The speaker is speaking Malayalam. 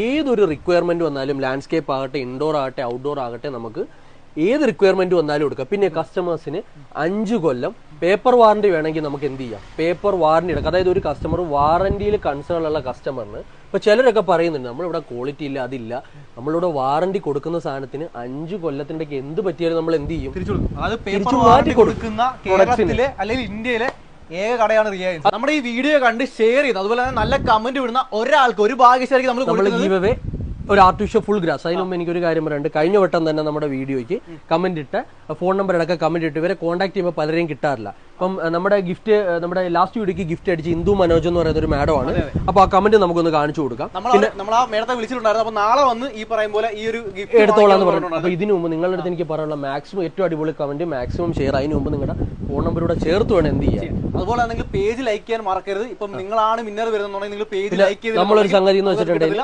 ഏതൊരു റിക്വയർമെന്റ് വന്നാലും ലാൻഡ്സ്കേപ്പ് ആകട്ടെ, ഇൻഡോർ ആകട്ടെ, ഔട്ട്ഡോർ ആകട്ടെ, നമുക്ക് ഏത് റിക്വയർമെന്റ് വന്നാലും കൊടുക്കാം. പിന്നെ കസ്റ്റമേഴ്സിന് 5 കൊല്ലം പേപ്പർ വാറണ്ടി വേണമെങ്കിൽ നമുക്ക് എന്ത് ചെയ്യാം, പേപ്പർ വാറണ്ടി എടുക്കാം. അതായത് ഒരു കസ്റ്റമർ വാറണ്ടിയിൽ കൺസേൺ ഉള്ള കസ്റ്റമറിന്, ഇപ്പൊ ചിലരൊക്കെ പറയുന്നുണ്ട് നമ്മളിവിടെ ക്വാളിറ്റി ഇല്ല, അതില്ല, നമ്മളിവിടെ വാറണ്ടി കൊടുക്കുന്ന സാധനത്തിന് 5 കൊല്ലത്തിന്റെ എന്ത് പറ്റിയാലും നമ്മൾ എന്ത് ചെയ്യും, തിരിച്ചു മാറ്റി കൊടുക്കുന്ന കേരളത്തിലെ അല്ലെങ്കിൽ ഇന്ത്യയിലെ ഏക കടയാണ് റിലയൻസ്. നമ്മുടെ ഈ വീഡിയോ കണ്ട് ഷെയർ ചെയ്ത് അതുപോലെ തന്നെ നല്ല കമന്റ് വിടുന്ന ഒരാൾക്ക് ഒരു ഭാഗ്യശാലിക്ക് നമ്മൾ ഗീവ് അവേ ഒരു ആർട്ടിഫിഷ്യൽ ഫുൾ ഗ്രാസ്. അതിന് മുമ്പ് എനിക്കൊരു കാര്യം പറയാനുണ്ട്. കഴിഞ്ഞ വട്ടം തന്നെ നമ്മുടെ വീഡിയോയ്ക്ക് കമന്റ് ഇട്ട് ഫോൺ നമ്പർ അടക്കം കമന്റ് ഇട്ട് ഇവരെ കോൺടാക്ട് ചെയ്യുമ്പോൾ പലരെയും കിട്ടാറില്ല. അപ്പം നമ്മുടെ ഗിഫ്റ്റ്, നമ്മുടെ ലാസ്റ്റ് വീഡിയോക്ക് ഗിഫ്റ്റ് അടിച്ച് ഇന്ദു മനോജ് എന്ന് പറയുന്ന ഒരു മാഡം ആണ്. അപ്പൊ ആ കമന്റ് നമുക്കൊന്ന് കാണിച്ചു കൊടുക്കാം. നമ്മൾ ആ മേഡത്തെ വിളിച്ചിട്ടുണ്ടായിരുന്നു. അപ്പൊ നാളെ വന്ന് ഈ പറയും പോലെ ഈ ഒരു എടുത്തോളാന്ന് പറഞ്ഞു. അപ്പൊ ഇതിനു മുമ്പ് നിങ്ങളുടെ അടുത്ത് എനിക്ക് പറയാനുള്ള മാക്സിമം ഏറ്റവും അടിപൊളി കമന്റ്, മാക്സിമം ഷെയർ, അതിന് മുമ്പ് നിങ്ങളുടെ ഫോൺ നമ്പറൂടെ ചേർത്ത് വേണം എന്ത് ചെയ്യാൻ. അതുപോലെ നിങ്ങൾ പേജ് ലൈക്ക് ചെയ്യാൻ മറക്കരുത്. ഇപ്പം നിങ്ങളാണ് വിന്നർ വരുന്നുണ്ടെങ്കിൽ നിങ്ങൾ പേജ് ലൈക്ക് ചെയ്ത് നമ്മളൊരു സംഗതി എന്ന് വെച്ചിട്ടുണ്ടെങ്കിൽ